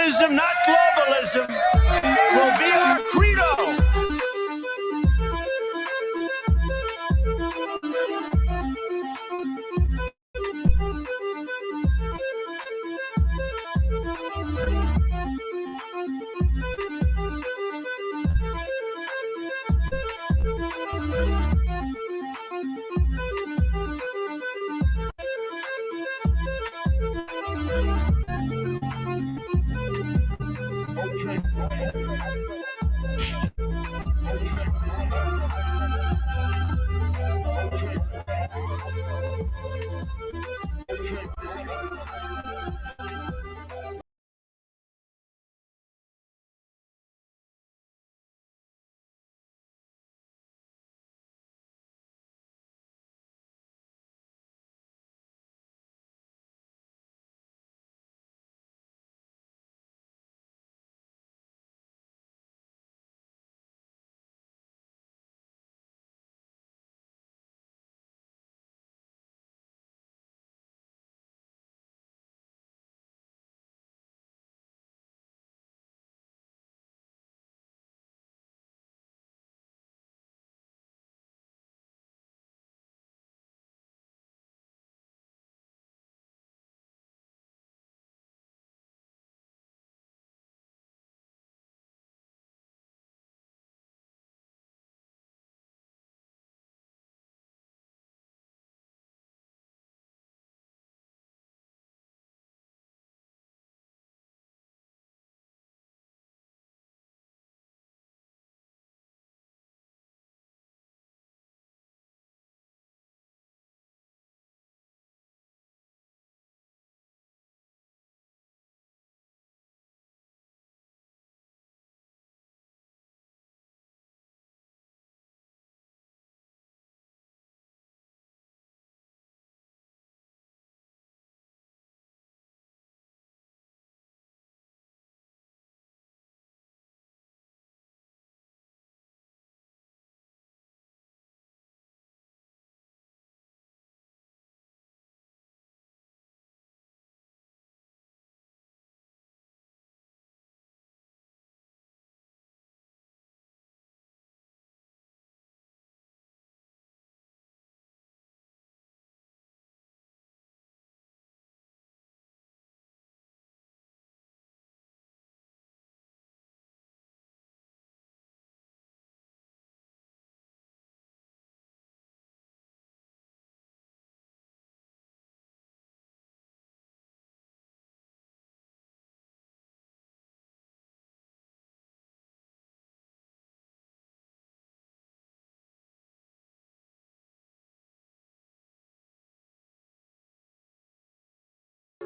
humanism, not globalism, will be our credo.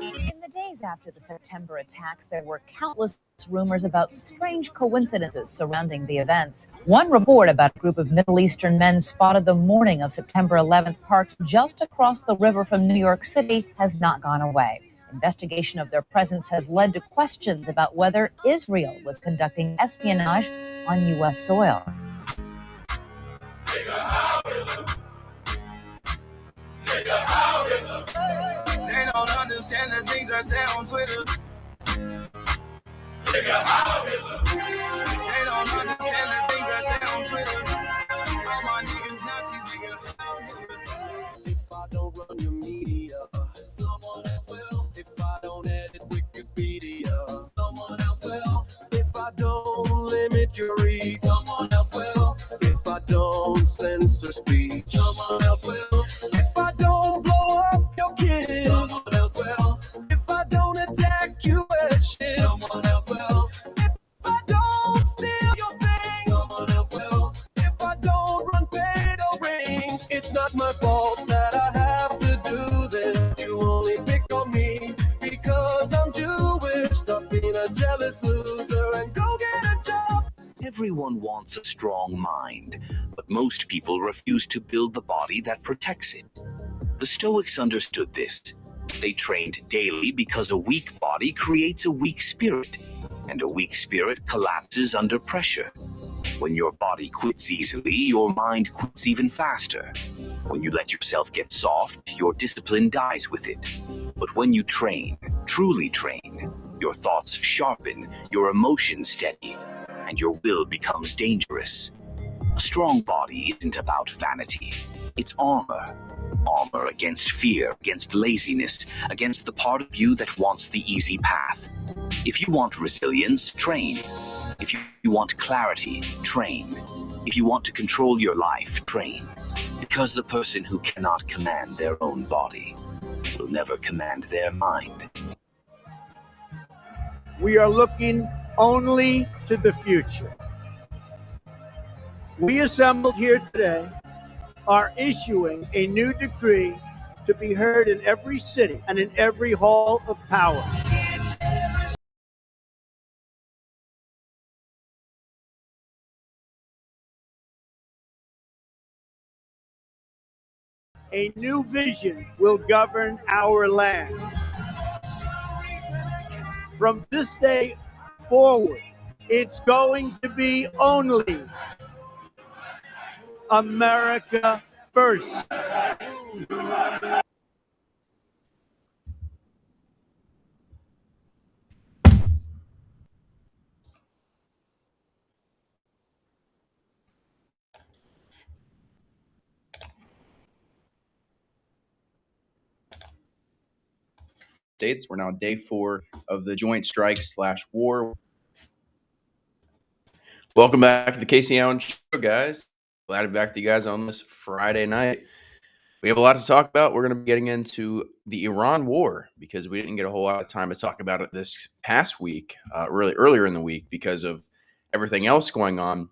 In the days after the September attacks, there were countless rumors about strange coincidences surrounding the events. One report about a group of Middle Eastern men spotted the morning of September 11th parked just across the river from New York City has not gone away. Investigation of their presence has led to questions about whether Israel was conducting espionage on U.S. soil. They don't understand the things I say on Twitter. They don't understand the things I say on Twitter. All my niggas Nazis, nigga. If I don't run your media, someone else will. If I don't edit Wikipedia, someone else will. If I don't limit your reach, someone else will. If I don't censor speech, someone else will. If I don't blow up your kids, someone else will. If I don't attack U.S. ships, someone else will. If I don't steal your things, someone else will. If I don't run pedo rings, it's not my fault that I have to do this. You only pick on me because I'm Jewish. Stop being a jealous loser and go get a job. Everyone wants a strong mind, but most people refuse to build the body that protects it. The Stoics understood this. They trained daily because a weak body creates a weak spirit, and a weak spirit collapses under pressure. When your body quits easily, your mind quits even faster. When you let yourself get soft, your discipline dies with it. But when you train, truly train, Your thoughts sharpen, your emotions steady, and your will becomes dangerous. A strong body isn't about vanity. It's armor. Armor against fear, against laziness, against the part of you that wants the easy path. If you want resilience, train. If you want clarity, train. If you want to control your life, train. Because the person who cannot command their own body will never command their mind. We are looking only to the future. We assembled here today are issuing a new decree to be heard in every city and in every hall of power. A new vision will govern our land. From this day forward, it's going to be only America first. States. We're now day 4 of the joint strike/war. Welcome back to the Kacee Allen Show, guys. Glad to be back with you guys on this Friday night. We have a lot to talk about. We're going to be getting into the Iran war because we didn't get a whole lot of time to talk about it this past week, really earlier in the week because of everything else going on.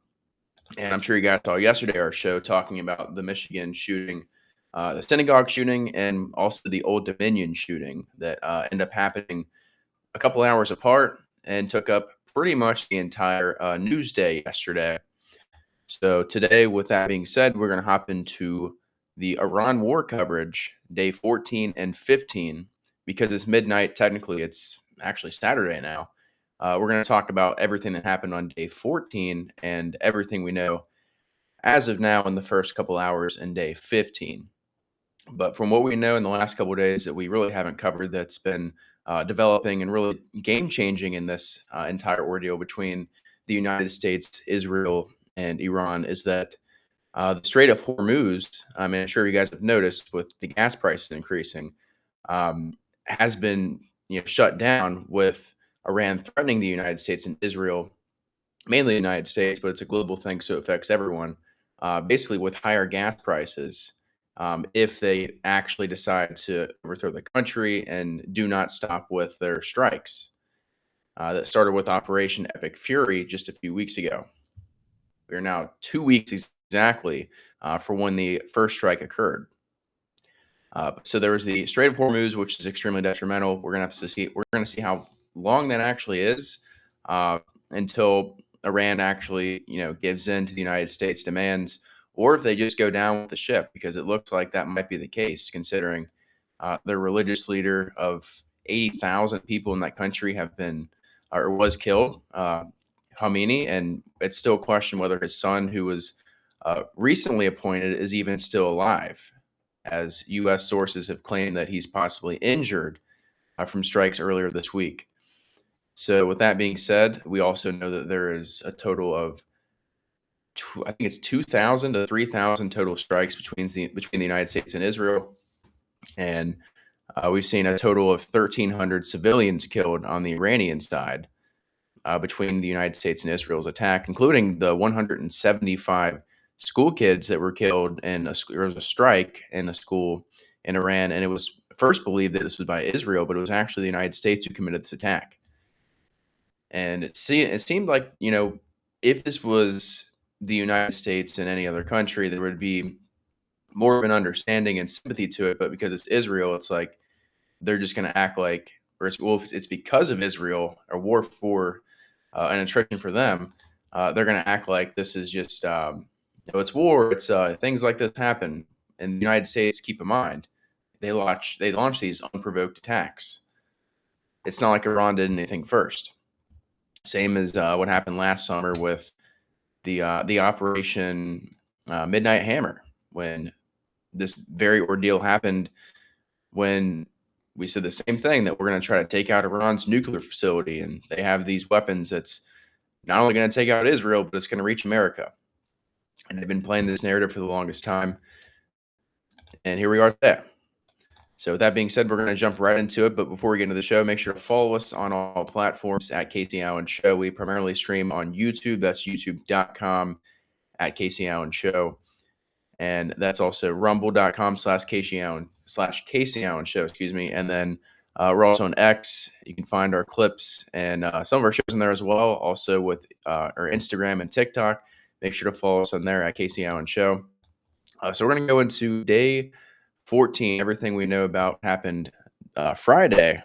And I'm sure you guys saw yesterday our show talking about the Michigan shooting, the synagogue shooting, and also the Old Dominion shooting that ended up happening a couple hours apart and took up pretty much the entire news day yesterday. So today, with that being said, we're going to hop into the Iran war coverage, day 14 and 15, because it's midnight. Technically, it's actually Saturday now. We're going to talk about everything that happened on day 14 and everything we know as of now in the first couple hours in day 15. But from what we know in the last couple of days that we really haven't covered, that's been developing and really game-changing in this entire ordeal between the United States, Israel, and Iran is that the Strait of Hormuz, I mean, I'm sure you guys have noticed with the gas prices increasing, has been shut down with Iran threatening the United States and Israel, mainly the United States, but it's a global thing, so it affects everyone, basically with higher gas prices if they actually decide to overthrow the country and do not stop with their strikes. That started with Operation Epic Fury just a few weeks ago. We are now 2 weeks exactly for when the first strike occurred. So there was the Strait of Hormuz, which is extremely detrimental. We're gonna have to see. We're gonna see how long that actually is until Iran actually, gives in to the United States demands, or if they just go down with the ship, because it looks like that might be the case, considering the religious leader of 80,000 people in that country have been or was killed, Khamenei, and it's still a question whether his son, who was recently appointed, is even still alive, as U.S. sources have claimed that he's possibly injured from strikes earlier this week. So with that being said, we also know that there is a total of, I think it's 2,000 to 3,000 total strikes between the United States and Israel. And we've seen a total of 1,300 civilians killed on the Iranian side between the United States and Israel's attack, including the 175 school kids that were killed in there was a strike in a school in Iran. And it was first believed that this was by Israel, but it was actually the United States who committed this attack. And it seemed like, if this was the United States and any other country, there would be more of an understanding and sympathy to it. But because it's Israel, it's like they're just going to act like, or it's because of Israel, a war for an attrition for them. They're going to act like this is just, it's war. It's things like this happen. And the United States, keep in mind, they launch these unprovoked attacks. It's not like Iran did anything first. Same as what happened last summer with the Operation Midnight Hammer, when this very ordeal happened, when we said the same thing, that we're going to try to take out Iran's nuclear facility, and they have these weapons that's not only going to take out Israel, but it's going to reach America. And they've been playing this narrative for the longest time. And here we are today. So with that being said, we're going to jump right into it. But before we get into the show, make sure to follow us on all platforms at Kacee Allen Show. We primarily stream on YouTube. That's youtube.com at Kacee Allen Show. And that's also rumble.com/Kacee Allen Show, And then we're also on X. You can find our clips and some of our shows in there as well. Also with our Instagram and TikTok. Make sure to follow us on there at Kacee Allen Show. So we're going to go into day 14. Everything we know about happened Friday.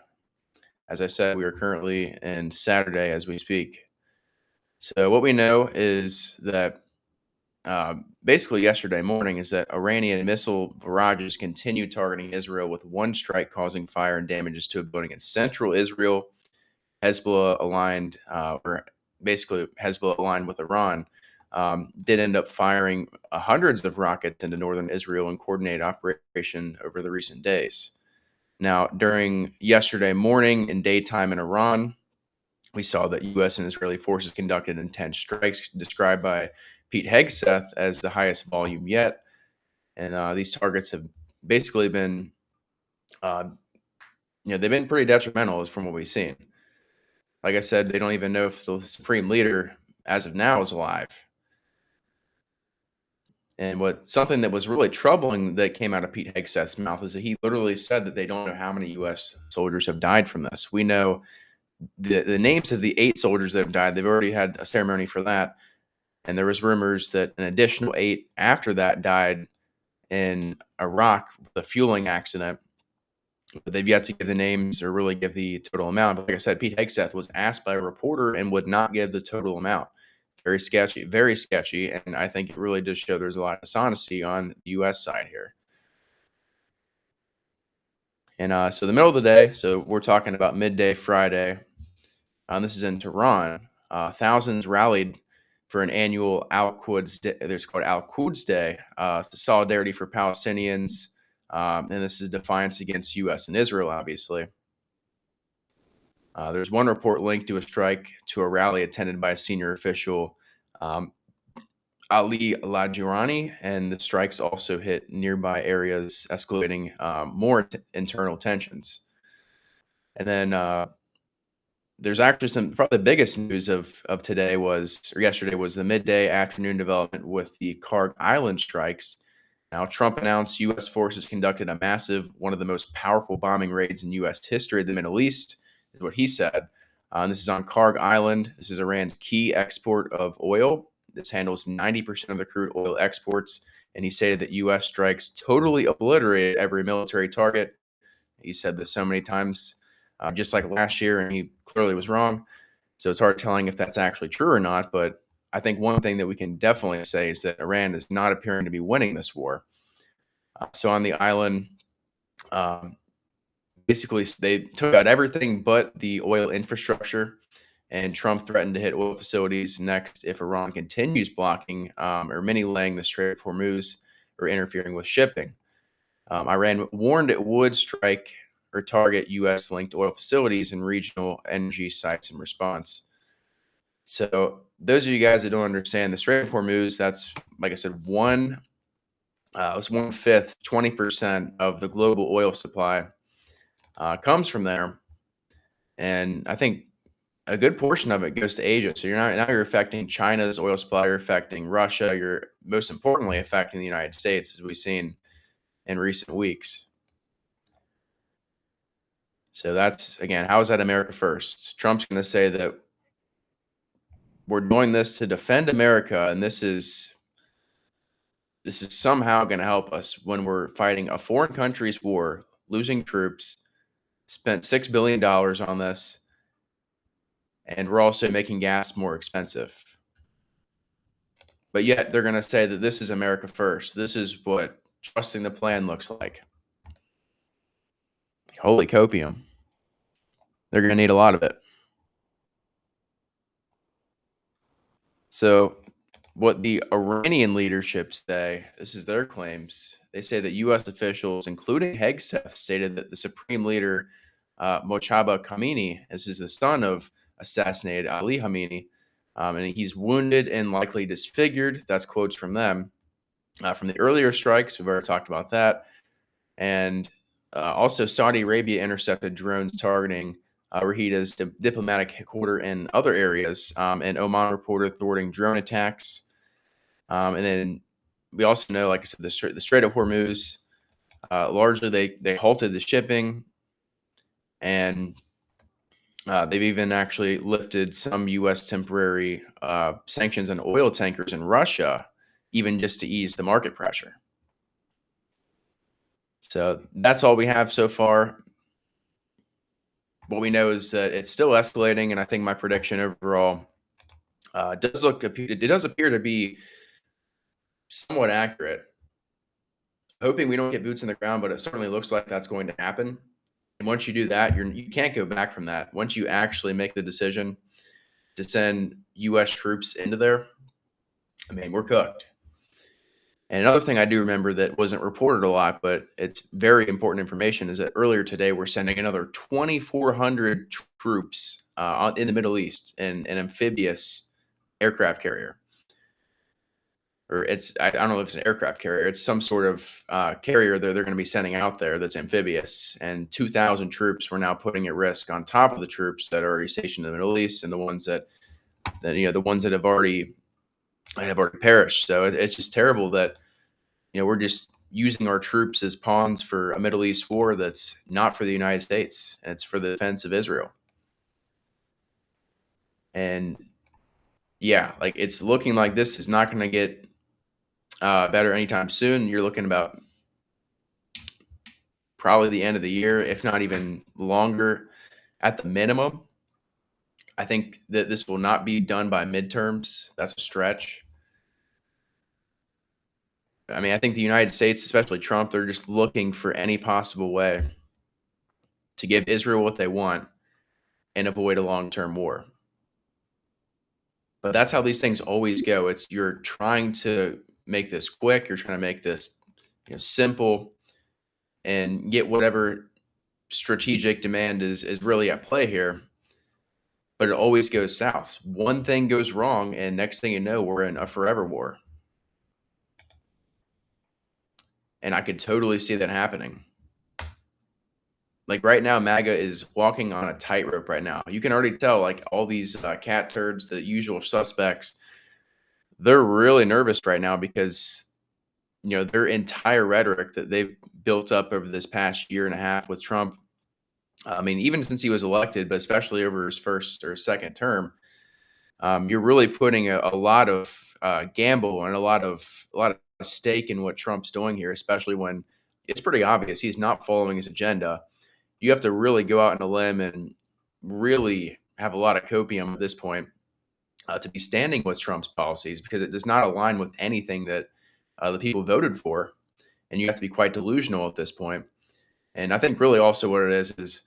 As I said, we are currently in Saturday as we speak. So what we know is that basically yesterday morning is that Iranian missile barrages continue targeting Israel, with one strike causing fire and damages to a building in central Israel. Hezbollah aligned, Hezbollah aligned with Iran, did end up firing hundreds of rockets into northern Israel in coordinated operation over the recent days. Now, during yesterday morning and daytime in Iran, we saw that U.S. and Israeli forces conducted intense strikes described by Pete Hegseth as the highest volume yet. And these targets have basically been, they've been pretty detrimental from what we've seen. Like I said, they don't even know if the Supreme Leader, as of now, is alive. And something that was really troubling that came out of Pete Hegseth's mouth is that he literally said that they don't know how many U.S. soldiers have died from this. We know the names of the 8 soldiers that have died. They've already had a ceremony for that. And there was rumors that an additional 8 after that died in Iraq with a fueling accident. But they've yet to give the names or really give the total amount. But like I said, Pete Hegseth was asked by a reporter and would not give the total amount. Very sketchy, very sketchy. And I think it really does show there's a lot of dishonesty on the U.S. side here. And so the middle of the day, so we're talking about midday Friday. This is in Tehran. Thousands rallied for an annual Al-Quds Day. There's called Al-Quds Day. It's the solidarity for Palestinians. And this is defiance against U.S. and Israel, obviously. There's one report linked to a strike to a rally attended by a senior official, Ali Khamenei, and the strikes also hit nearby areas, escalating more internal tensions. And then there's actually probably the biggest news of yesterday was the midday afternoon development with the Karg Island strikes. Now, Trump announced U.S. forces conducted a massive, one of the most powerful bombing raids in U.S. history of the Middle East, is what he said. And this is on Karg Island. This is Iran's key export of oil. This handles 90% of the crude oil exports. And he stated that U.S. strikes totally obliterated every military target. He said this so many times, just like last year, and he clearly was wrong. So it's hard telling if that's actually true or not, but I think one thing that we can definitely say is that Iran is not appearing to be winning this war. So on the island, basically they took out everything but the oil infrastructure, and Trump threatened to hit oil facilities next if Iran continues blocking or mini-laying the Strait of Hormuz or interfering with shipping. Iran warned it would strike or target U.S.-linked oil facilities and regional energy sites in response. So those of you guys that don't understand, the Strait of Hormuz, that's, like I said, it's 1/5, 20% of the global oil supply comes from there. And I think a good portion of it goes to Asia. So you're affecting China's oil supply, you're affecting Russia, you're most importantly affecting the United States, as we've seen in recent weeks. So that's, again, how is that America first? Trump's going to say that we're doing this to defend America, and this is somehow going to help us when we're fighting a foreign country's war, losing troops, spent $6 billion on this, and we're also making gas more expensive. But yet they're going to say that this is America first. This is what trusting the plan looks like. Holy copium. They're going to need a lot of it. So what the Iranian leadership say, this is their claims, they say that U.S. officials, including Hegseth, stated that the Supreme Leader, Mojtaba Khamenei, this is the son of assassinated Ali Khamenei, and he's wounded and likely disfigured. That's quotes from them. From the earlier strikes, we've already talked about that. And also, Saudi Arabia intercepted drones targeting Rahida's diplomatic headquarters and other areas, and Oman reported thwarting drone attacks. And then we also know, like I said, the Strait of Hormuz, largely they halted the shipping, and they've even actually lifted some U.S. temporary sanctions on oil tankers in Russia, even just to ease the market pressure. So that's all we have so far. What we know is that it's still escalating, and I think my prediction overall does appear to be somewhat accurate. Hoping we don't get boots in the ground, but it certainly looks like that's going to happen. And once you do that, you can't go back from that. Once you actually make the decision to send U.S. troops into there, I mean, we're cooked. And another thing I do remember that wasn't reported a lot, but it's very important information, is that earlier today we're sending another 2,400 troops in the Middle East in an amphibious aircraft carrier. Or I don't know if it's an aircraft carrier. It's some sort of carrier that they're going to be sending out there that's amphibious. And 2,000 troops we're now putting at risk on top of the troops that are already stationed in the Middle East and the ones that have already perished. So it's just terrible that we're just using our troops as pawns for a Middle East war that's not for the United States. It's for the defense of Israel. And yeah, like it's looking like this is not going to get better anytime soon. You're looking about probably the end of the year, if not even longer at the minimum. I think that this will not be done by midterms. That's a stretch. I mean, I think the United States, especially Trump, they're just looking for any possible way to give Israel what they want and avoid a long-term war. But that's how these things always go. You're trying to make this quick. You're trying to make this simple and get whatever strategic demand is really at play here. But it always goes south. One thing goes wrong, and next thing you know, we're in a forever war. And I could totally see that happening. Like right now, MAGA is walking on a tightrope right now. You can already tell, like all these cat turds, the usual suspects, they're really nervous right now because, their entire rhetoric that they've built up over this past year and a half with Trump, I mean, even since he was elected, but especially over his first or second term, you're really putting a lot of gamble and a lot of stake in what Trump's doing here, especially when it's pretty obvious he's not following his agenda. You have to really go out on a limb and really have a lot of copium at this point to be standing with Trump's policies, because it does not align with anything that the people voted for. And you have to be quite delusional at this point. And I think really also what it is,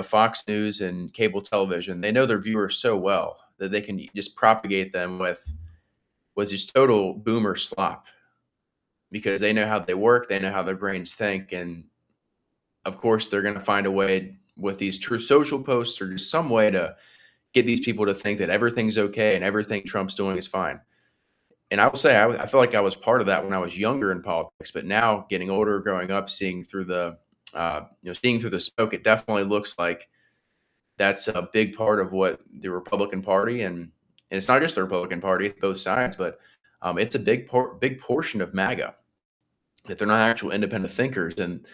Fox News and cable television, they know their viewers so well that they can just propagate them with just total boomer slop, because they know how they work. They know how their brains think. And of course, they're going to find a way with these true social posts or just some way to get these people to think that everything's okay and everything Trump's doing is fine. And I will say, I feel like I was part of that when I was younger in politics, but now getting older, growing up, seeing through the smoke, it definitely looks like that's a big part of what the Republican Party, and it's not just the Republican Party, it's both sides, but it's a big portion of MAGA, that they're not actual independent thinkers, and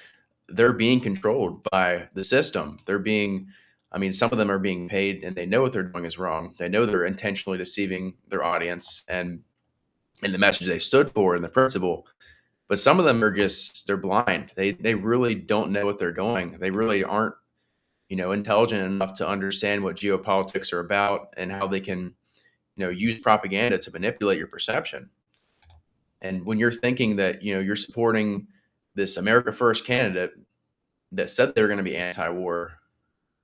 they're being controlled by the system. Some of them are being paid, and they know what they're doing is wrong. They know they're intentionally deceiving their audience and the message they stood for and the principle. But some of them they're blind. They really don't know what they're doing. They really aren't, intelligent enough to understand what geopolitics are about and how they can, use propaganda to manipulate your perception. And when you're thinking that, you're supporting this America First candidate that said they're going to be anti-war,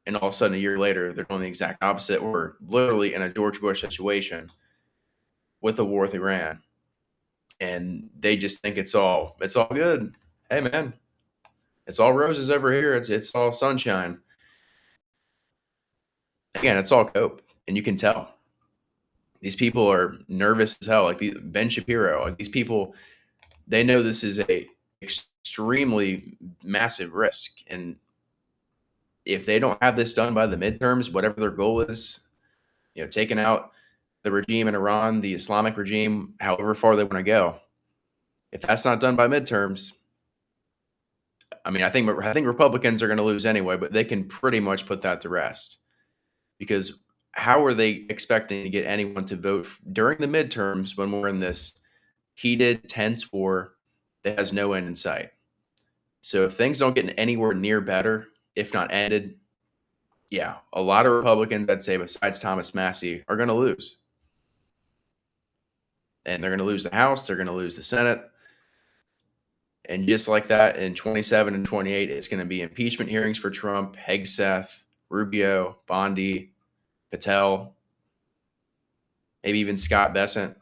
and all of a sudden a year later, they're doing the exact opposite. We're literally in a George Bush situation with the war with Iran. and they just think it's all good. Hey man, it's all roses over here. It's all sunshine. Again, it's all cope, and you can tell these people are nervous as hell. Like Ben Shapiro, like these people, they know this is a extremely massive risk, and if they don't have this done by the midterms, whatever their goal is, taking out the regime in Iran, the Islamic regime, however far they want to go, if that's not done by midterms, I mean, I think Republicans are going to lose anyway, but they can pretty much put that to rest, because how are they expecting to get anyone to vote during the midterms when we're in this heated, tense war that has no end in sight? So if things don't get anywhere near better, if not ended, yeah, a lot of Republicans, I'd say, besides Thomas Massey, are going to lose. And they're going to lose the House. They're going to lose the Senate. And just like that, in 27 and 28, it's going to be impeachment hearings for Trump, Hegseth, Rubio, Bondi, Patel, maybe even Scott Bessent.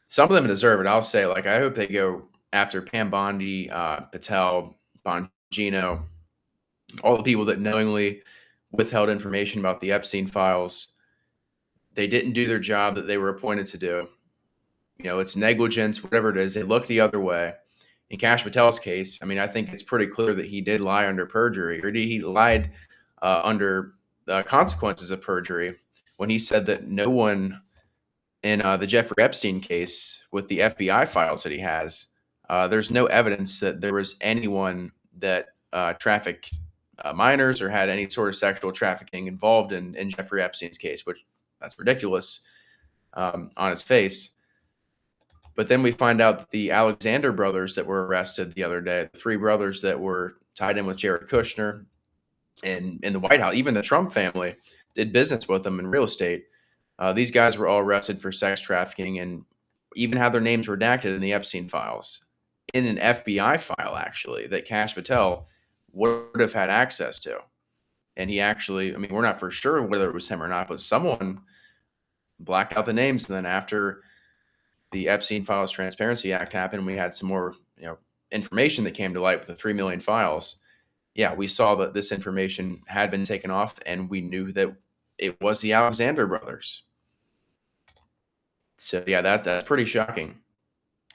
Some of them deserve it. I'll say, like, I hope they go after Pam Bondi, Patel, Bongino, all the people that knowingly withheld information about the Epstein files. They didn't do their job that they were appointed to do. It's negligence, whatever it is. They look the other way. In Kash Patel's case, I mean, I think it's pretty clear that he did lie under perjury, or he lied under the consequences of perjury when he said that no one in the Jeffrey Epstein case with the FBI files that he has, there's no evidence that there was anyone that trafficked minors or had any sort of sexual trafficking involved in Jeffrey Epstein's case, which that's ridiculous on its face. But then we find out that the Alexander brothers that were arrested the other day, the three brothers that were tied in with Jared Kushner and in the White House, even the Trump family did business with them in real estate. These guys were all arrested for sex trafficking and even had their names redacted in the Epstein files, in an FBI file, actually, that Kash Patel would have had access to. And he actually, I mean, we're not for sure whether it was him or not, but someone blacked out the names. And then after the Epstein Files Transparency Act happened, we had some more, information that came to light with the 3 million files. Yeah, we saw that this information had been taken off, and we knew that it was the Alexander brothers. So yeah, that's pretty shocking.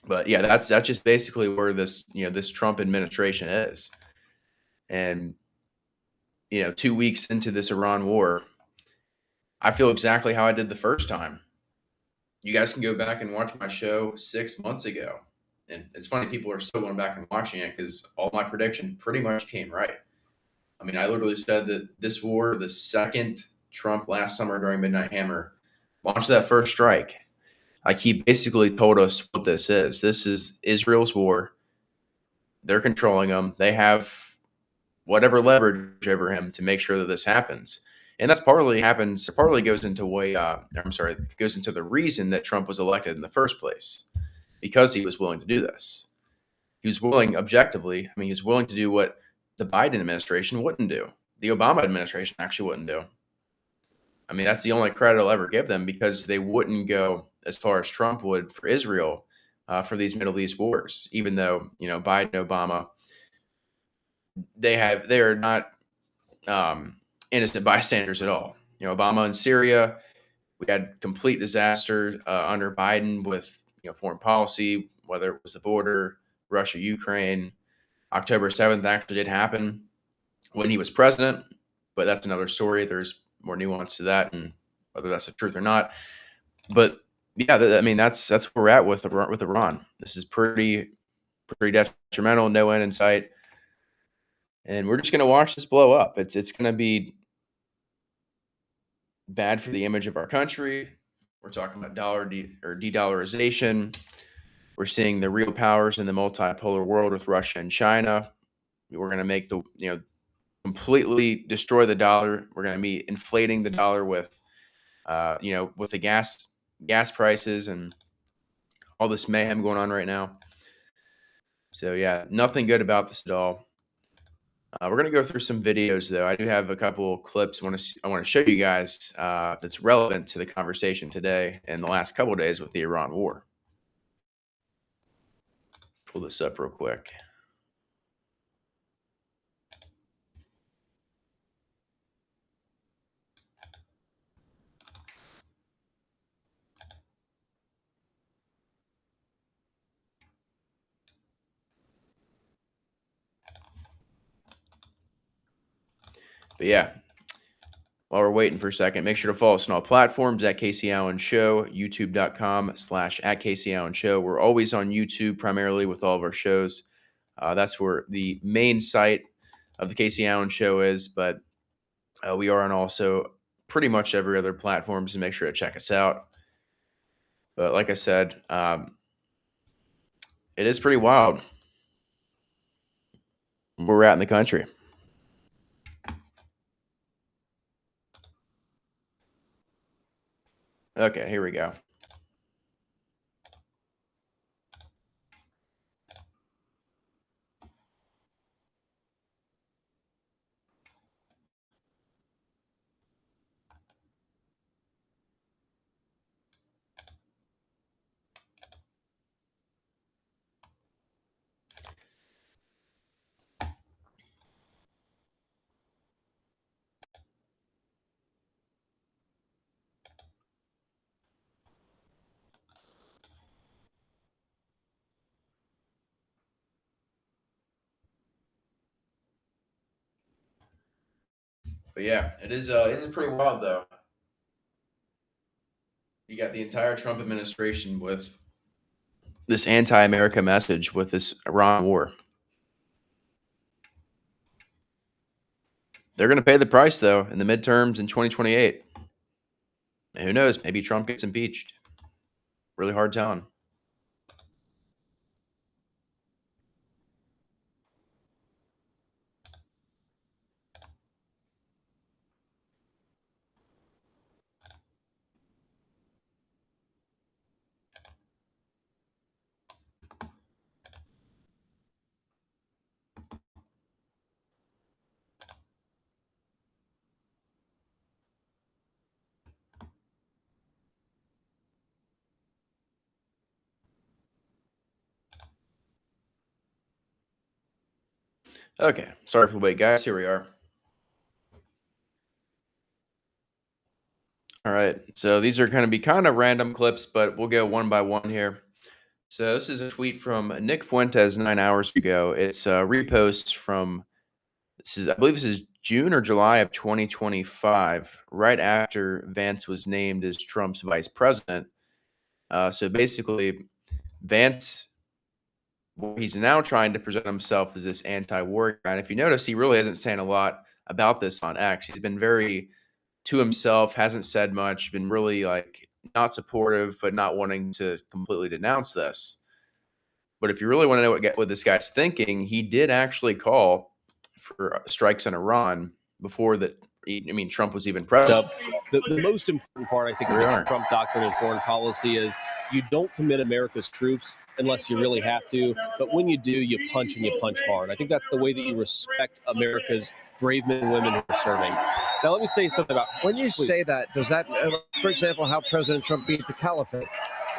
But yeah, that's just basically where this this Trump administration is. And 2 weeks into this Iran war, I feel exactly how I did the first time. You guys can go back and watch my show 6 months ago. And it's funny, people are still going back and watching it because all my prediction pretty much came right. I mean, I literally said that this war, the second Trump last summer during Midnight Hammer launched that first strike, like, he basically told us what this is. This is Israel's war. They're controlling him. They have whatever leverage over him to make sure that this happens. And that's partly goes into goes into the reason that Trump was elected in the first place, because he was willing to do this. He was willing, objectively, I mean, he was willing to do what the Biden administration wouldn't do. The Obama administration actually wouldn't do. I mean, that's the only credit I'll ever give them, because they wouldn't go as far as Trump would for Israel for these Middle East wars, even though, Biden, Obama, they are not innocent bystanders at all. Obama in Syria, we had complete disaster under Biden with, foreign policy, whether it was the border, Russia, Ukraine. October 7th actually did happen when he was president, but that's another story. There's more nuance to that, and whether that's the truth or not. But yeah, I mean, that's where we're at with Iran. This is pretty detrimental, no end in sight. And we're just going to watch this blow up. It's going to be bad for the image of our country. We're talking about de-dollarization. We're seeing the real powers in the multipolar world with Russia and China. We're going to make completely destroy the dollar. We're going to be inflating the dollar with, with the gas prices and all this mayhem going on right now. So yeah, nothing good about this at all. We're going to go through some videos, though. I do have a couple clips I want to show you guys that's relevant to the conversation today and the last couple of days with the Iran war. pull this up real quick. But yeah, while we're waiting for a second, make sure to follow us on all platforms at Kacee Allen Show, youtube.com/@Kacee Allen Show. We're always on YouTube primarily with all of our shows. That's where the main site of the Kacee Allen Show is, but we are on also pretty much every other platform, so make sure to check us out. But like I said, it is pretty wild where we're at in the country. Okay, here we go. But yeah, it is pretty wild though. You got the entire Trump administration with this anti-America message with this Iran war. They're going to pay the price though in the midterms in 2028. And who knows? Maybe Trump gets impeached. Really hard telling. Okay, sorry for the wait, guys. Here we are. All right, so these are going to be kind of random clips, but we'll go one by one here. So this is a tweet from Nick Fuentes 9 hours ago. It's a repost from I believe this is June or July of 2025, right after Vance was named as Trump's vice president. So basically, Vance, he's now trying to present himself as this anti-war guy. And if you notice, he really hasn't saying a lot about this on X. He's been very to himself, hasn't said much, been really like not supportive, but not wanting to completely denounce this. But if you really want to know what this guy's thinking, he did actually call for strikes on Iran before that. I mean, Trump was even president. The most important part, I think, of the Trump doctrine and foreign policy is you don't commit America's troops unless you really have to. But when you do, you punch and you punch hard. I think that's the way that you respect America's brave men and women who are serving. Now, let me say something about when you say that, does that, for example, how President Trump beat the caliphate?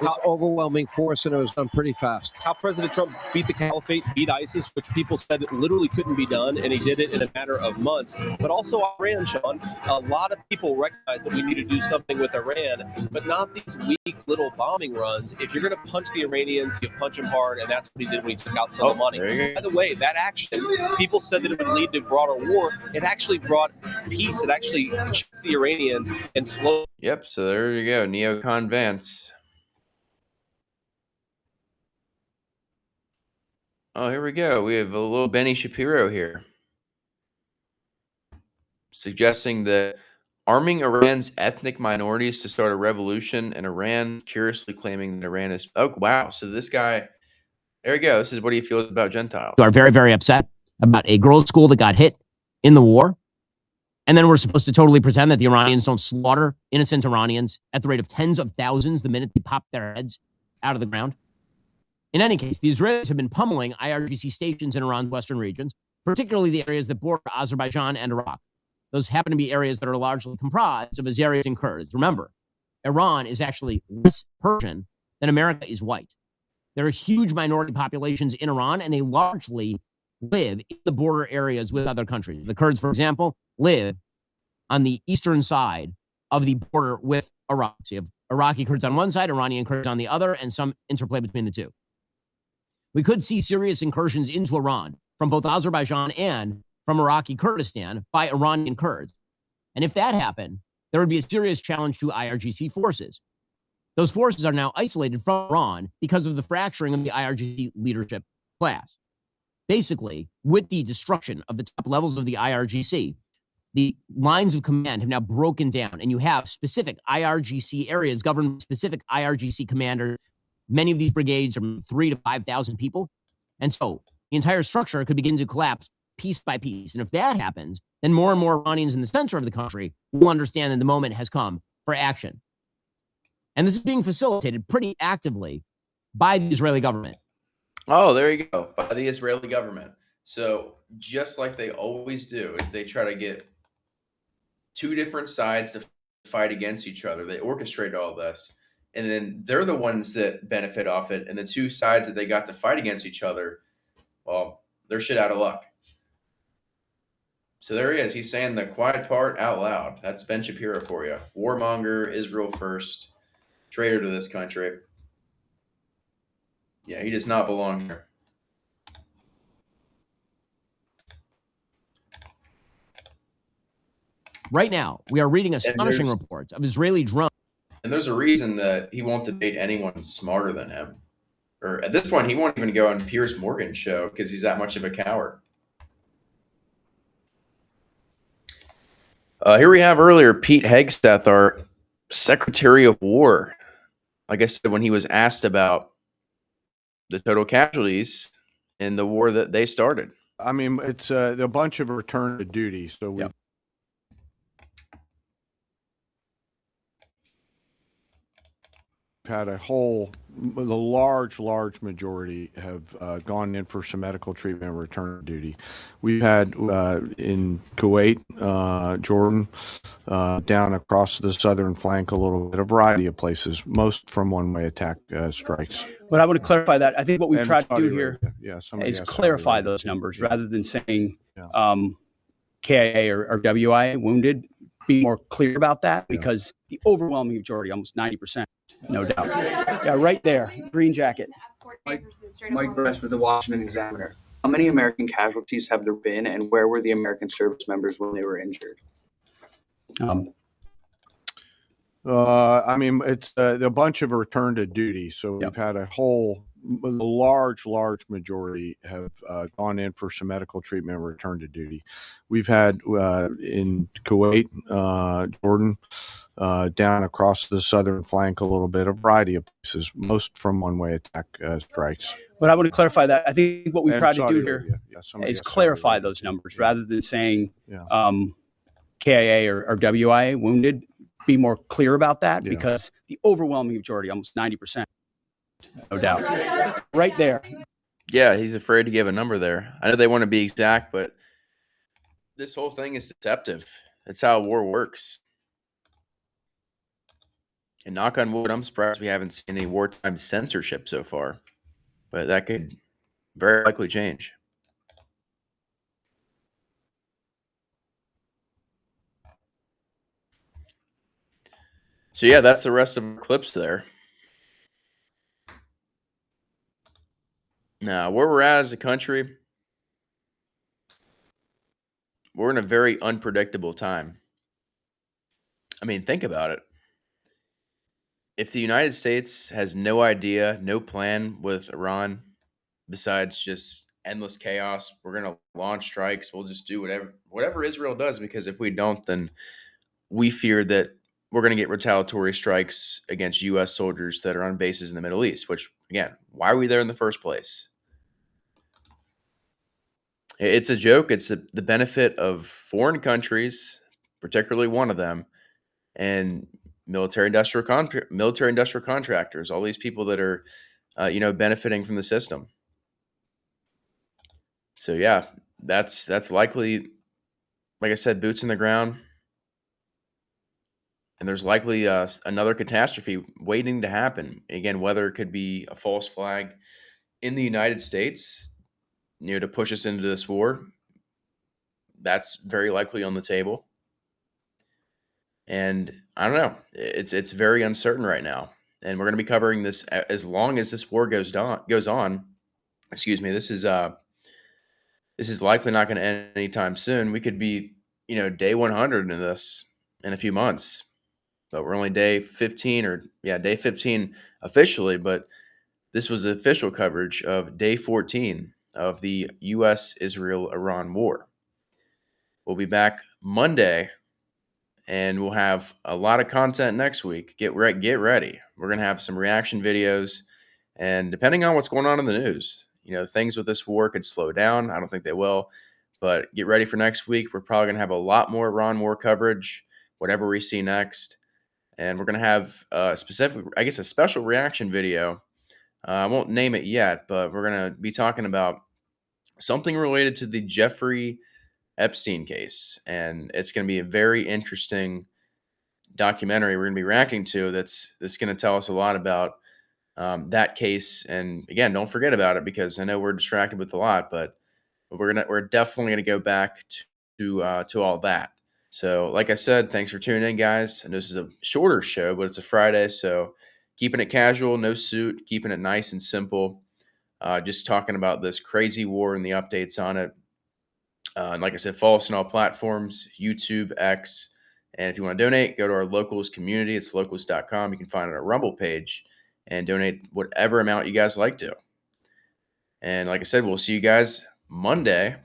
It's overwhelming force, and it was done pretty fast. How President Trump beat the caliphate, beat ISIS, which people said literally couldn't be done, and he did it in a matter of months. But also Iran, Sean. A lot of people recognize that we need to do something with Iran, but not these weak little bombing runs. If you're going to punch the Iranians, you punch them hard, and that's what he did when he took out some of the money. By the way, that action, people said that it would lead to broader war. It actually brought peace. It actually checked the Iranians and slowed. Yep, so there you go, neocon Vance. Oh, here we go. We have a little Benny Shapiro here, suggesting that arming Iran's ethnic minorities to start a revolution, and Iran curiously claiming that Iran is... Oh, wow. So this guy... There you go. This is what he feels about Gentiles. Are very, very upset about a girls' school that got hit in the war. And then we're supposed to totally pretend that the Iranians don't slaughter innocent Iranians at the rate of tens of thousands the minute they pop their heads out of the ground. In any case, the Israelis have been pummeling IRGC stations in Iran's western regions, particularly the areas that border Azerbaijan and Iraq. Those happen to be areas that are largely comprised of Azeris and Kurds. Remember, Iran is actually less Persian than America is white. There are huge minority populations in Iran, and they largely live in the border areas with other countries. The Kurds, for example, live on the eastern side of the border with Iraq. So you have Iraqi Kurds on one side, Iranian Kurds on the other, and some interplay between the two. We could see serious incursions into Iran from both Azerbaijan and from Iraqi Kurdistan by Iranian Kurds. And if that happened, there would be a serious challenge to IRGC forces. Those forces are now isolated from Iran because of the fracturing of the IRGC leadership class. Basically, with the destruction of the top levels of the IRGC, the lines of command have now broken down, and you have specific IRGC areas governed by specific IRGC commanders. Many of these brigades are 3,000 to 5,000 people. And so the entire structure could begin to collapse piece by piece. And if that happens, then more and more Iranians in the center of the country will understand that the moment has come for action. And this is being facilitated pretty actively by the Israeli government. Oh, there you go. By the Israeli government. So just like they always do, is they try to get two different sides to fight against each other. They orchestrate all this. And then they're the ones that benefit off it. And the two sides that they got to fight against each other, well, they're shit out of luck. So there he is. He's saying the quiet part out loud. That's Ben Shapiro for you. Warmonger, Israel first, traitor to this country. Yeah, he does not belong here. Right now, we are reading astonishing reports of Israeli drones. And there's a reason that he won't debate anyone smarter than him. Or at this point, he won't even go on Piers Morgan's show because he's that much of a coward. Here we have earlier Pete Hegseth, our Secretary of War. Like I said, when he was asked about the total casualties in the war that they started. I mean, it's a bunch of return to duty. So we've had the large majority have gone in for some medical treatment and return to duty. We've had in Kuwait, Jordan, down across the southern flank, a little bit, a variety of places, most from one-way attack strikes. But I want to clarify that. I think what we've tried to do here is has clarify those numbers rather than saying KIA or WI wounded. Be more clear about that because the overwhelming majority, almost 90%, no doubt. Yeah, right there, green jacket. Mike Bress with the Washington Examiner. How many American casualties have there been, and where were the American service members when they were injured? I mean, it's a bunch of return to duty. So we've had a large majority have gone in for some medical treatment and return to duty. We've had in Kuwait, Jordan, down across the southern flank, a little bit, a variety of places, most from one-way attack strikes. But I want to clarify that. I think what we tried to do here is clarify those numbers rather than saying KIA or WI wounded. Be more clear about that because the overwhelming majority, almost 90%, no doubt. Right there. Yeah, he's afraid to give a number there. I know they want to be exact, but this whole thing is deceptive. That's how war works. And knock on wood, I'm surprised we haven't seen any wartime censorship so far. But that could very likely change. So yeah, that's the rest of the clips there. Now, where we're at as a country, we're in a very unpredictable time. I mean, think about it. If the United States has no idea, no plan with Iran, besides just endless chaos, we're going to launch strikes. We'll just do whatever Israel does, because if we don't, then we fear that we're going to get retaliatory strikes against U.S. soldiers that are on bases in the Middle East, which, again, why are we there in the first place? It's a joke. It's the benefit of foreign countries, particularly one of them, and military-industrial contractors, all these people that are, benefiting from the system. So, yeah, that's likely, like I said, boots in the ground. And there's likely another catastrophe waiting to happen. Again, whether it could be a false flag in the United States, to push us into this war, that's very likely on the table. And I don't know. It's very uncertain right now. And we're going to be covering this as long as this war goes on. Excuse me. This is likely not going to end anytime soon. We could be, day 100 in this in a few months. But we're only day 15 day 15 officially, but this was the official coverage of day 14 of the U.S. Israel-Iran War. We'll be back Monday, and we'll have a lot of content next week. Get ready. We're going to have some reaction videos, and depending on what's going on in the news, things with this war could slow down. I don't think they will, but get ready for next week. We're probably going to have a lot more Iran War coverage, whatever we see next. And we're going to have a special reaction video. I won't name it yet, but we're going to be talking about something related to the Jeffrey Epstein case. And it's going to be a very interesting documentary we're going to be reacting to that's going to tell us a lot about that case. And again, don't forget about it, because I know we're distracted with a lot, but we're definitely going to go back to all that. So, like I said, thanks for tuning in, guys. I know this is a shorter show, but it's a Friday, so keeping it casual, no suit, keeping it nice and simple. Just talking about this crazy war and the updates on it. And like I said, follow us on all platforms, YouTube, X. And if you want to donate, go to our Locals community. It's locals.com. You can find it on our Rumble page and donate whatever amount you guys like to. And like I said, we'll see you guys Monday.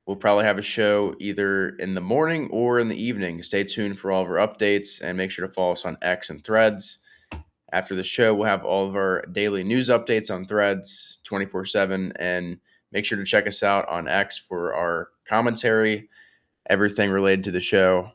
We'll probably have a show either in the morning or in the evening. Stay tuned for all of our updates, and make sure to follow us on X and Threads. After the show, we'll have all of our daily news updates on Threads 24/7, and make sure to check us out on X for our commentary, everything related to the show.